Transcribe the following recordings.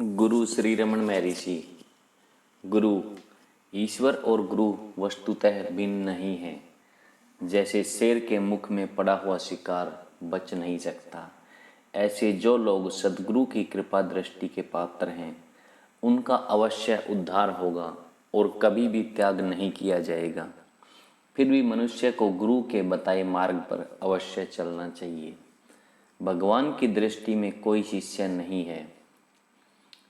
गुरु श्री रमन महर्षि। गुरु ईश्वर और गुरु वस्तुतः भिन्न नहीं है। जैसे शेर के मुख में पड़ा हुआ शिकार बच नहीं सकता, ऐसे जो लोग सद्गुरु की कृपा दृष्टि के पात्र हैं उनका अवश्य उद्धार होगा और कभी भी त्याग नहीं किया जाएगा। फिर भी मनुष्य को गुरु के बताए मार्ग पर अवश्य चलना चाहिए। भगवान की दृष्टि में कोई शिष्य नहीं है,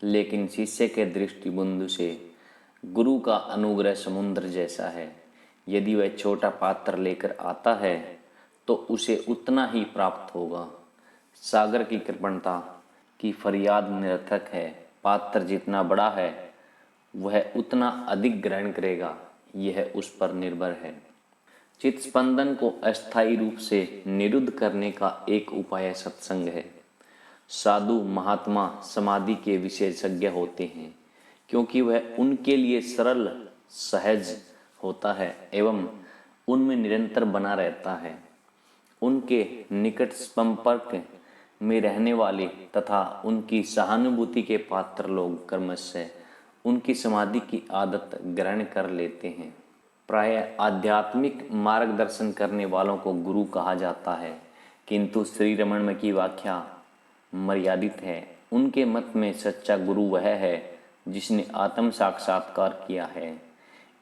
लेकिन शिष्य के दृष्टिबिंदु से गुरु का अनुग्रह समुद्र जैसा है। यदि वह छोटा पात्र लेकर आता है तो उसे उतना ही प्राप्त होगा। सागर की कृपणता की फरियाद निरर्थक है। पात्र जितना बड़ा है वह उतना अधिक ग्रहण करेगा, यह उस पर निर्भर है। चित्त स्पंदन को अस्थायी रूप से निरुद्ध करने का एक उपाय सत्संग है। साधु महात्मा समाधि के विशेषज्ञ होते हैं, क्योंकि वह उनके लिए सरल सहज होता है एवं उनमें निरंतर बना रहता है। उनके निकट संपर्क में रहने वाले तथा उनकी सहानुभूति के पात्र लोग क्रमशः उनकी समाधि की आदत ग्रहण कर लेते हैं। प्रायः आध्यात्मिक मार्गदर्शन करने वालों को गुरु कहा जाता है, किंतु श्री रमन में की व्याख्या मर्यादित है। उनके मत में सच्चा गुरु वह है जिसने आत्म साक्षात्कार किया है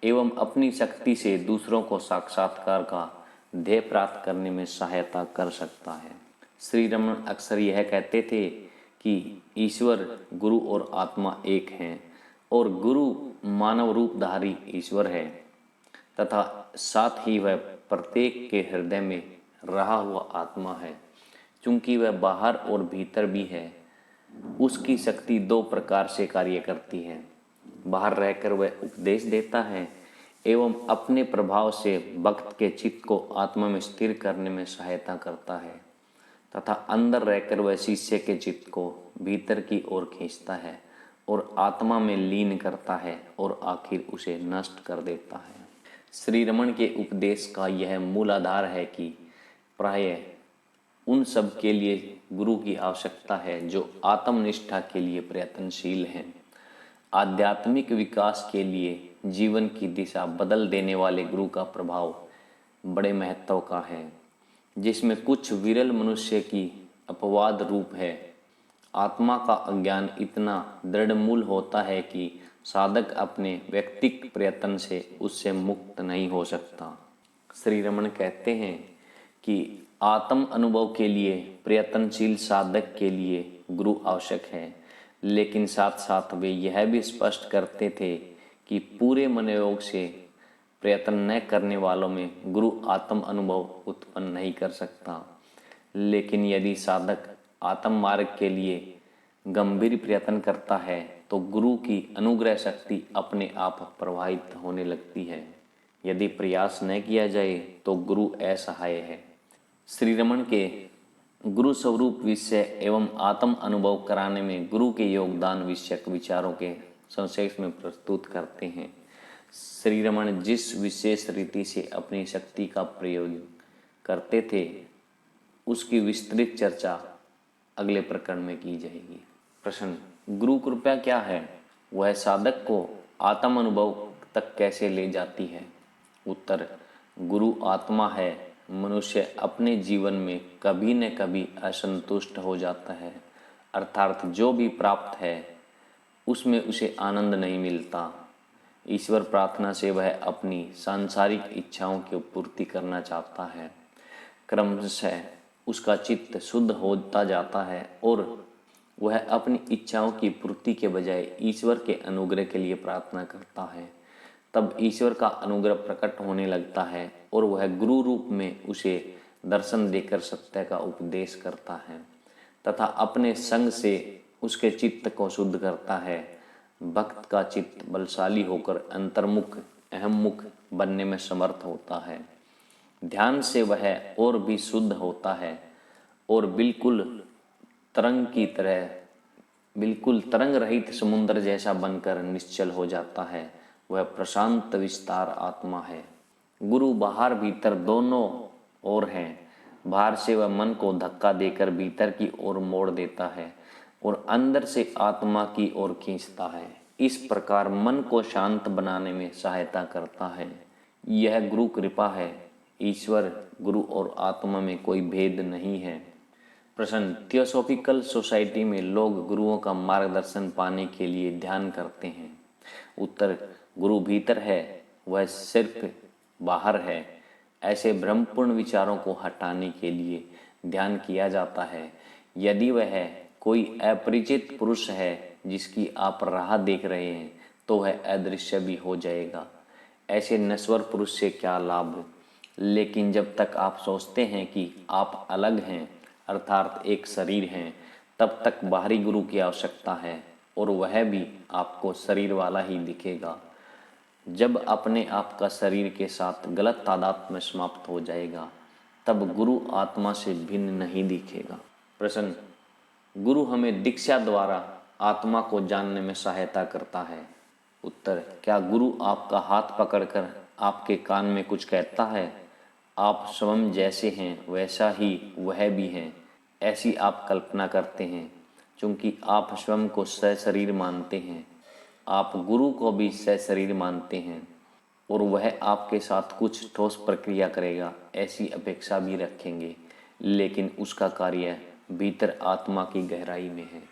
एवं अपनी शक्ति से दूसरों को साक्षात्कार का ध्येय प्राप्त करने में सहायता कर सकता है। श्री रमन अक्सर यह कहते थे कि ईश्वर, गुरु और आत्मा एक हैं और गुरु मानव रूपधारी ईश्वर है तथा साथ ही वह प्रत्येक के हृदय में रहा हुआ आत्मा है। चूंकि वह बाहर और भीतर भी है, उसकी शक्ति दो प्रकार से कार्य करती है। बाहर रहकर वह उपदेश देता है एवं अपने प्रभाव से भक्त के चित्त को आत्मा में स्थिर करने में सहायता करता है, तथा अंदर रहकर वह शिष्य के चित्त को भीतर की ओर खींचता है और आत्मा में लीन करता है और आखिर उसे नष्ट कर देता है। श्री रमन के उपदेश का यह मूल आधार है कि प्रायः उन सब के लिए गुरु की आवश्यकता है जो आत्मनिष्ठा के लिए प्रयत्नशील हैं। आध्यात्मिक विकास के लिए जीवन की दिशा बदल देने वाले गुरु का प्रभाव बड़े महत्व का है, जिसमें कुछ विरल मनुष्य की अपवाद रूप है। आत्मा का अज्ञान इतना दृढ़मूल होता है कि साधक अपने व्यक्तिगत प्रयत्न से उससे मुक्त नहीं हो सकता। श्री रमन कहते हैं कि आत्म अनुभव के लिए प्रयत्नशील साधक के लिए गुरु आवश्यक है, लेकिन साथ साथ वे यह भी स्पष्ट करते थे कि पूरे मनोयोग से प्रयत्न न करने वालों में गुरु आत्म अनुभव उत्पन्न नहीं कर सकता। लेकिन यदि साधक आत्म मार्ग के लिए गंभीर प्रयत्न करता है तो गुरु की अनुग्रह शक्ति अपने आप प्रवाहित होने लगती है। यदि प्रयास न किया जाए तो गुरु असहाय है। श्री रमन के गुरु स्वरूप विषय एवं आत्म अनुभव कराने में गुरु के योगदान विषयक विचारों के संक्षेप में प्रस्तुत करते हैं। श्री रमन जिस विशेष रीति से अपनी शक्ति का प्रयोग करते थे उसकी विस्तृत चर्चा अगले प्रकरण में की जाएगी। प्रश्न: गुरु कृपा क्या है? वह साधक को आत्म अनुभव तक कैसे ले जाती है? उत्तर: गुरु आत्मा है। मनुष्य अपने जीवन में कभी न कभी असंतुष्ट हो जाता है, अर्थात जो भी प्राप्त है उसमें उसे आनंद नहीं मिलता। ईश्वर प्रार्थना से वह अपनी सांसारिक इच्छाओं की पूर्ति करना चाहता है। क्रमशः उसका चित्त शुद्ध होता जाता है और वह अपनी इच्छाओं की पूर्ति के बजाय ईश्वर के अनुग्रह के लिए प्रार्थना करता है। तब ईश्वर का अनुग्रह प्रकट होने लगता है और वह गुरु रूप में उसे दर्शन देकर सत्य का उपदेश करता है तथा अपने संग से उसके चित्त को शुद्ध करता है। भक्त का चित्त बलशाली होकर अंतर्मुख अहममुख बनने में समर्थ होता है। ध्यान से वह और भी शुद्ध होता है और बिल्कुल तरंग रहित समुद्र जैसा बनकर निश्चल हो जाता है। वह प्रशांत विस्तार आत्मा है। गुरु बाहर भीतर दोनों ओर हैं। बाहर से वह मन को धक्का देकर भीतर की ओर मोड़ देता है और अंदर से आत्मा की ओर खींचता है। इस प्रकार मन को शांत बनाने में सहायता करता है। यह गुरु कृपा है। ईश्वर, गुरु और आत्मा में कोई भेद नहीं है। प्रश्न, थियोसॉफिकल सोसाइटी में लोग गुरुओं का मार्गदर्शन पाने के लिए ध्यान करते हैं। उत्तर, गुरु भीतर है, वह सिर्फ बाहर है। ऐसे भ्रमपूर्ण विचारों को हटाने के लिए ध्यान किया जाता है। यदि वह कोई अपरिचित पुरुष है जिसकी आप राह देख रहे हैं तो वह अदृश्य भी हो जाएगा। ऐसे नश्वर पुरुष से क्या लाभ। लेकिन जब तक आप सोचते हैं कि आप अलग हैं, अर्थात एक शरीर हैं, तब तक बाहरी गुरु की आवश्यकता है और वह भी आपको शरीर वाला ही दिखेगा। जब अपने आप का शरीर के साथ गलत तादाद में समाप्त हो जाएगा तब गुरु आत्मा से भिन्न नहीं दिखेगा। प्रश्न, गुरु हमें दीक्षा द्वारा आत्मा को जानने में सहायता करता है। उत्तर, क्या गुरु आपका हाथ पकड़कर आपके कान में कुछ कहता है? आप स्वयं जैसे हैं वैसा ही वह भी हैं, ऐसी आप कल्पना करते हैं। क्योंकि आप स्वयं को सशरीर मानते हैं, आप गुरु को भी सशरीर मानते हैं और वह आपके साथ कुछ ठोस प्रक्रिया करेगा ऐसी अपेक्षा भी रखेंगे, लेकिन उसका कार्य भीतर आत्मा की गहराई में है।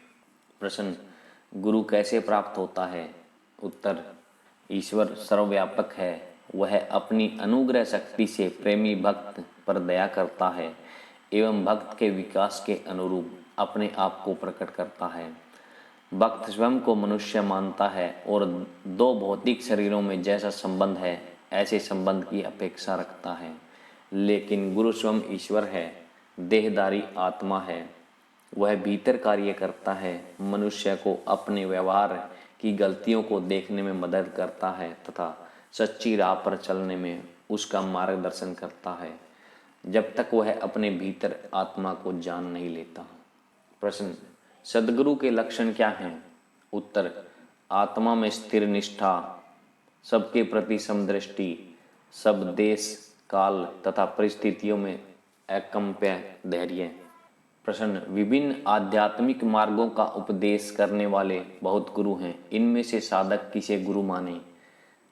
प्रश्न, गुरु कैसे प्राप्त होता है? उत्तर, ईश्वर सर्वव्यापक है। वह अपनी अनुग्रह शक्ति से प्रेमी भक्त पर दया करता है एवं भक्त के विकास के अनुरूप अपने आप को प्रकट करता है। भक्त स्वयं को मनुष्य मानता है और दो भौतिक शरीरों में जैसा संबंध है ऐसे संबंध की अपेक्षा रखता है। लेकिन गुरु स्वयं ईश्वर है, देहधारी आत्मा है। वह भीतर कार्य करता है, मनुष्य को अपने व्यवहार की गलतियों को देखने में मदद करता है तथा सच्ची राह पर चलने में उसका मार्गदर्शन करता है, जब तक वह अपने भीतर आत्मा को जान नहीं लेता। प्रश्न, सद्गुरु के लक्षण क्या हैं? उत्तर, आत्मा में स्थिर निष्ठा, सबके प्रति समदृष्टि, सब देश काल तथा परिस्थितियों में अकंप्य धैर्य। प्रश्न, विभिन्न आध्यात्मिक मार्गों का उपदेश करने वाले बहुत गुरु हैं, इनमें से साधक किसे गुरु माने?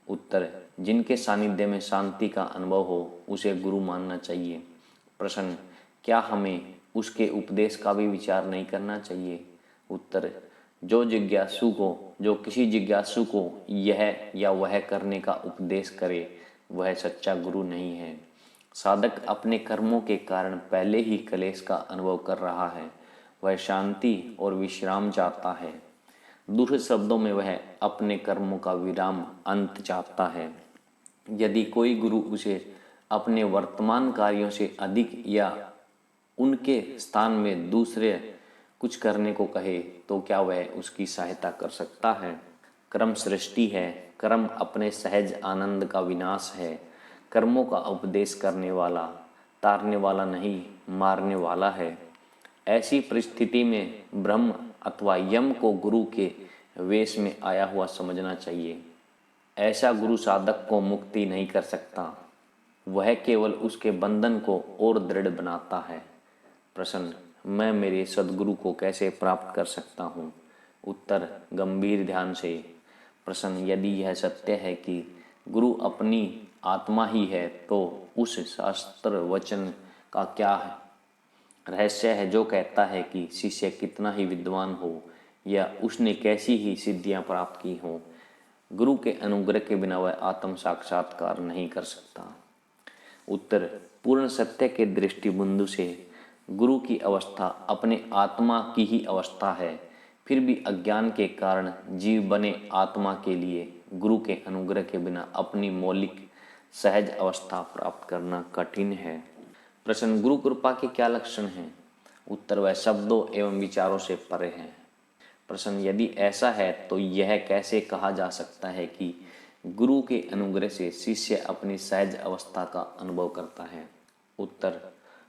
उत्तर, जिनके सानिध्य में शांति का अनुभव हो उसे गुरु मानना चाहिए। प्रश्न, क्या हमें उसके उपदेश का भी विचार नहीं करना चाहिए? उत्तर, जो किसी जिज्ञासु को यह या वह करने का उपदेश करे वह सच्चा गुरु नहीं है। साधक अपने कर्मों के कारण पहले ही क्लेश का अनुभव कर रहा है, वह शांति और विश्राम चाहता है। दूसरे शब्दों में वह अपने कर्मों का विराम अंत चाहता है। यदि कोई गुरु उसे अपने वर्तमान कार्यों से अधिक या उनके स्थान में दूसरे कुछ करने को कहे तो क्या वह उसकी सहायता कर सकता है? कर्म सृष्टि है, कर्म अपने सहज आनंद का विनाश है। कर्मों का उपदेश करने वाला तारने वाला नहीं, मारने वाला है। ऐसी परिस्थिति में ब्रह्म अथवा यम को गुरु के वेश में आया हुआ समझना चाहिए। ऐसा गुरु साधक को मुक्ति नहीं कर सकता, वह केवल उसके बंधन को और दृढ़ बनाता है। प्रश्न, मैं मेरे सद्गुरु को कैसे प्राप्त कर सकता हूँ? उत्तर, गंभीर ध्यान से। प्रश्न, यदि यह सत्य है कि गुरु अपनी आत्मा ही है तो उस शास्त्र वचन का क्या रहस्य है जो कहता है कि शिष्य कितना ही विद्वान हो या उसने कैसी ही सिद्धियां प्राप्त की हो, गुरु के अनुग्रह के बिना वह आत्म साक्षात्कार नहीं कर सकता? उत्तर, पूर्ण सत्य के दृष्टि बिंदु से गुरु की अवस्था अपने आत्मा की ही अवस्था है। फिर भी अज्ञान के कारण जीव बने आत्मा के लिए गुरु के अनुग्रह के बिना अपनी मौलिक सहज अवस्था प्राप्त करना कठिन है। प्रश्न, गुरु कृपा के क्या लक्षण हैं? उत्तर, वह शब्दों एवं विचारों से परे है। प्रश्न, यदि ऐसा है तो यह कैसे कहा जा सकता है कि गुरु के अनुग्रह से शिष्य अपनी सहज अवस्था का अनुभव करता है? उत्तर,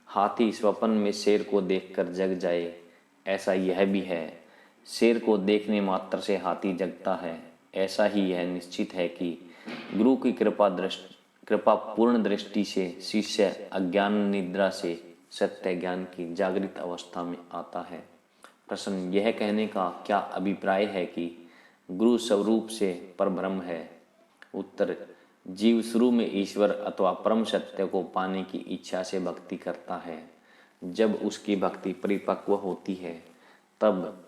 हाथी स्वप्न में शेर को देखकर जग जाए, ऐसा यह भी है। शेर को देखने मात्र से हाथी जगता है, ऐसा ही यह निश्चित है कि गुरु की कृपा पूर्ण दृष्टि से शिष्य अज्ञान निद्रा से सत्य ज्ञान की जागृत अवस्था में आता है। प्रश्न, यह कहने का क्या अभिप्राय है कि गुरु स्वरूप से परब्रह्म है? उत्तर, जीव शुरू में ईश्वर अथवा परम सत्य को पाने की इच्छा से भक्ति करता है। जब उसकी भक्ति परिपक्व होती है तब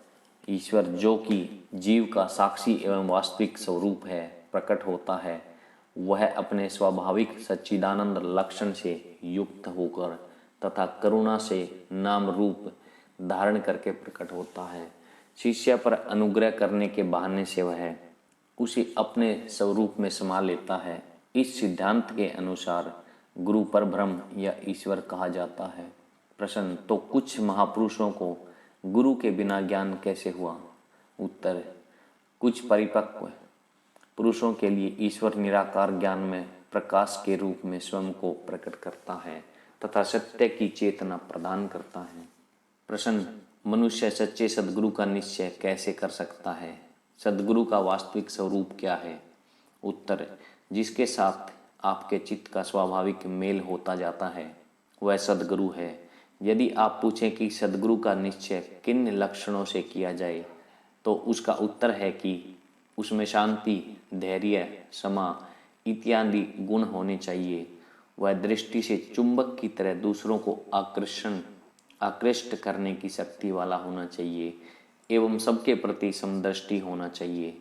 ईश्वर, जो कि जीव का साक्षी एवं वास्तविक स्वरूप है, प्रकट होता है। वह अपने स्वाभाविक सच्चिदानंद लक्षण से युक्त होकर तथा करुणा से नाम रूप धारण करके प्रकट होता है। शिष्य पर अनुग्रह करने के बहाने से वह उसे अपने स्वरूप में समा लेता है। इस सिद्धांत के अनुसार गुरु पर ब्रह्म या ईश्वर कहा जाता है। प्रश्न, तो कुछ महापुरुषों को गुरु के बिना ज्ञान कैसे हुआ? उत्तर, कुछ परिपक्व पुरुषों के लिए ईश्वर निराकार ज्ञान में प्रकाश के रूप में स्वयं को प्रकट करता है तथा सत्य की चेतना प्रदान करता है। प्रश्न, मनुष्य सच्चे सद्गुरु का निश्चय कैसे कर सकता है? सद्गुरु का वास्तविक स्वरूप क्या है? उत्तर, जिसके साथ आपके चित्त का स्वाभाविक मेल होता जाता है वह सद्गुरु है। यदि आप पूछें कि सद्गुरु का निश्चय किन लक्षणों से किया जाए तो उसका उत्तर है कि उसमें शांति, धैर्य, क्षमा इत्यादि गुण होने चाहिए। वह दृष्टि से चुंबक की तरह दूसरों को आकृष्ट करने की शक्ति वाला होना चाहिए एवं सबके प्रति समदृष्टि होना चाहिए।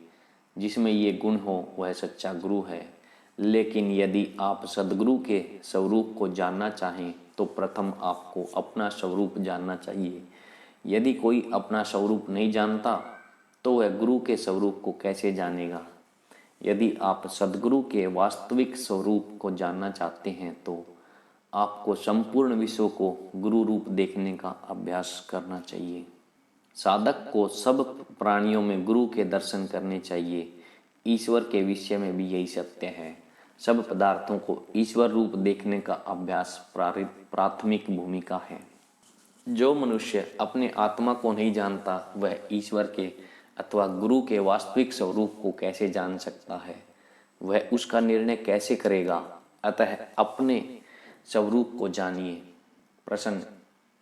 जिसमें ये गुण हो वह सच्चा गुरु है। लेकिन यदि आप सद्गुरु के स्वरूप को जानना चाहें तो प्रथम आपको अपना स्वरूप जानना चाहिए। यदि कोई अपना स्वरूप नहीं जानता तो वह गुरु के स्वरूप को कैसे जानेगा? यदि आप सद्गुरु के वास्तविक स्वरूप को जानना चाहते हैं तो आपको संपूर्ण विश्व को गुरु रूप देखने का अभ्यास करना चाहिए। साधक को सब प्राणियों में गुरु के दर्शन करने चाहिए। ईश्वर के विषय में भी यही सत्य है। सब पदार्थों को ईश्वर रूप देखने का अभ्यास प्राथमिक भूमिका है। जो मनुष्य अपने आत्मा को नहीं जानता वह ईश्वर के अथवा गुरु के वास्तविक स्वरूप को कैसे जान सकता है? वह उसका निर्णय कैसे करेगा? अतः अपने स्वरूप को जानिए। प्रश्न,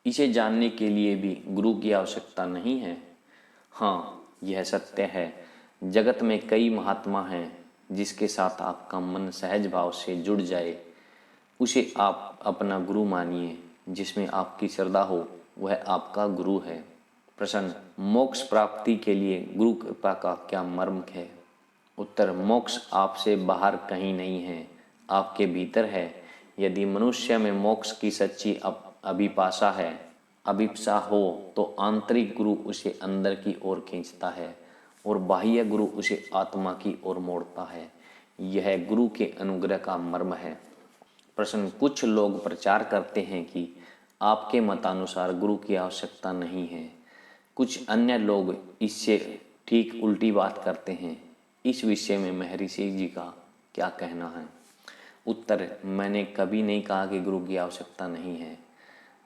इसे जानने के लिए भी गुरु की आवश्यकता नहीं है? हाँ, यह सत्य है। जगत में कई महात्मा हैं जिसके साथ आपका मन सहज भाव से जुड़ जाए उसे आप अपना गुरु मानिए। जिसमें आपकी श्रद्धा हो वह आपका गुरु है। प्रश्न, मोक्ष प्राप्ति के लिए गुरु कृपा का क्या मर्म है? उत्तर, मोक्ष आपसे बाहर कहीं नहीं है, आपके भीतर है। यदि मनुष्य में मोक्ष की सच्ची अभिप्सा हो तो आंतरिक गुरु उसे अंदर की ओर खींचता है और बाह्य गुरु उसे आत्मा की ओर मोड़ता है। यह गुरु के अनुग्रह का मर्म है। प्रश्न, कुछ लोग प्रचार करते हैं कि आपके मतानुसार गुरु की आवश्यकता नहीं है। कुछ अन्य लोग इससे ठीक उल्टी बात करते हैं। इस विषय में महर्षि जी का क्या कहना है? उत्तर, मैंने कभी नहीं कहा कि गुरु की आवश्यकता नहीं है।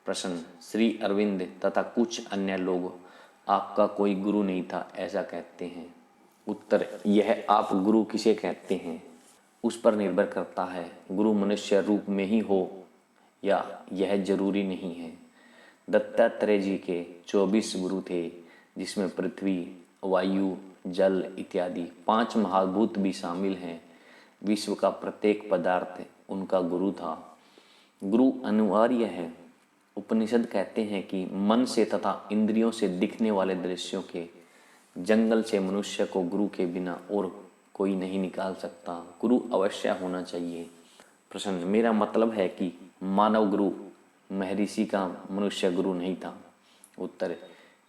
प्रश्न, श्री अरविंद तथा कुछ अन्य लोग आपका कोई गुरु नहीं था ऐसा कहते हैं। उत्तर, यह आप गुरु किसे कहते हैं उस पर निर्भर करता है। गुरु मनुष्य रूप में ही हो या यह जरूरी नहीं है। दत्तात्रेय जी के 24 गुरु थे जिसमें पृथ्वी, वायु, जल इत्यादि 5 महाभूत भी शामिल हैं। विश्व का प्रत्येक पदार्थ उनका गुरु था। गुरु अनिवार्य है। उपनिषद कहते हैं कि मन से तथा इंद्रियों से दिखने वाले दृश्यों के जंगल से मनुष्य को गुरु के बिना और कोई नहीं निकाल सकता। गुरु अवश्य होना चाहिए। प्रश्न, मेरा मतलब है कि मानव गुरु महर्षि का मनुष्य गुरु नहीं था। उत्तर,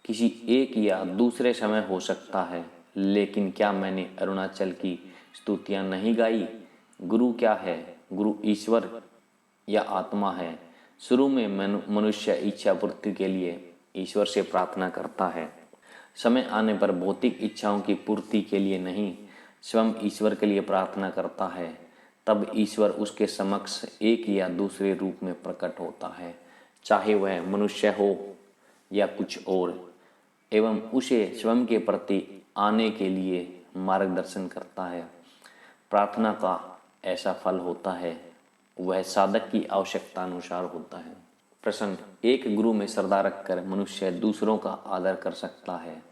किसी एक या दूसरे समय हो सकता है, लेकिन क्या मैंने अरुणाचल की स्तुतियां नहीं गाई? गुरु क्या है? गुरु ईश्वर या आत्मा है। शुरू में मनुष्य इच्छा पूर्ति के लिए ईश्वर से प्रार्थना करता है। समय आने पर भौतिक इच्छाओं की पूर्ति के लिए नहीं, स्वयं ईश्वर के लिए प्रार्थना करता है। तब ईश्वर उसके समक्ष एक या दूसरे रूप में प्रकट होता है, चाहे वह मनुष्य हो या कुछ और, एवं उसे स्वयं के प्रति आने के लिए मार्गदर्शन करता है। प्रार्थना का ऐसा फल होता है वह साधक की आवश्यकता अनुसार होता है। प्रश्न, एक गुरु में श्रद्धा रखकर मनुष्य दूसरों का आदर कर सकता है।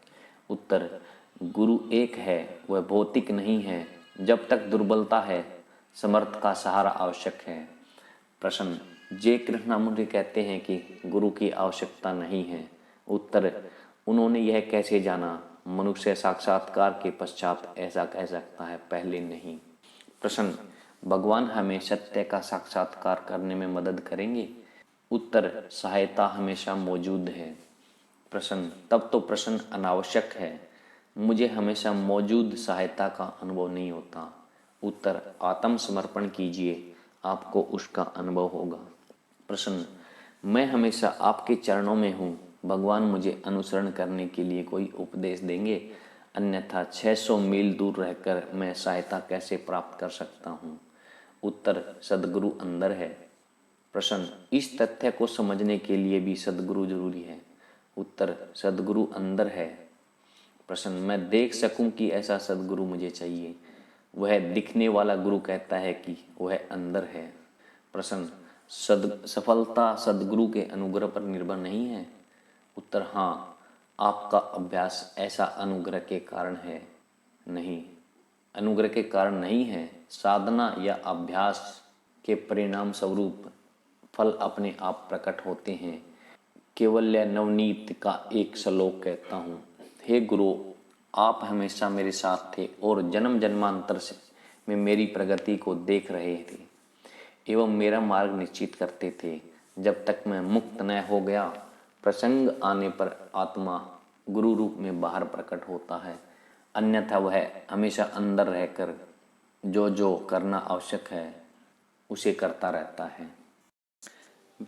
उत्तर, गुरु एक है, वह भौतिक नहीं है। जब तक दुर्बलता है, समर्थ का सहारा आवश्यक है। प्रश्न, जे कृष्णामूर्ति कहते हैं कि गुरु की आवश्यकता नहीं है। उत्तर, उन्होंने यह कैसे जाना? मनुष्य साक्षात्कार के पश्चात ऐसा कह सकता है, पहले नहीं। प्रश्न, भगवान हमें सत्य का साक्षात्कार करने में मदद करेंगे। उत्तर, सहायता हमेशा मौजूद है। प्रश्न, तब तो प्रश्न अनावश्यक है, मुझे हमेशा मौजूद सहायता का अनुभव नहीं होता। उत्तर, आत्मसमर्पण कीजिए, आपको उसका अनुभव होगा। प्रश्न, मैं हमेशा आपके चरणों में हूँ, भगवान मुझे अनुसरण करने के लिए कोई उपदेश देंगे, अन्यथा 600 मील दूर रहकर मैं सहायता कैसे प्राप्त कर सकता हूँ। उत्तर, सद्गुरु अंदर है। प्रश्न, इस तथ्य को समझने के लिए भी सद्गुरु जरूरी है। उत्तर, सद्गुरु अंदर है। प्रश्न, मैं देख सकूं कि ऐसा सद्गुरु मुझे चाहिए। वह दिखने वाला गुरु कहता है कि वह अंदर है। प्रश्न, सफलता सद्गुरु के अनुग्रह पर निर्भर नहीं है। उत्तर, हाँ, आपका अभ्यास ऐसा अनुग्रह के कारण है। नहीं, अनुग्रह के कारण नहीं है, साधना या अभ्यास के परिणाम स्वरूप फल अपने आप प्रकट होते हैं। केवल्य नवनीत का एक श्लोक कहता हूँ, हे गुरु, आप हमेशा मेरे साथ थे और जन्म जन्मांतर से में मेरी प्रगति को देख रहे थे एवं मेरा मार्ग निश्चित करते थे। जब तक मैं मुक्त न हो गया, प्रसंग आने पर आत्मा गुरु रूप में बाहर प्रकट होता है, अन्यथा वह हमेशा अंदर रहकर जो जो करना आवश्यक है उसे करता रहता है।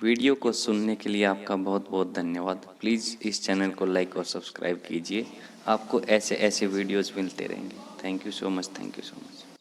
वीडियो को सुनने के लिए आपका बहुत बहुत धन्यवाद। प्लीज़ इस चैनल को लाइक और सब्सक्राइब कीजिए, आपको ऐसे ऐसे वीडियोस मिलते रहेंगे। Thank you so much.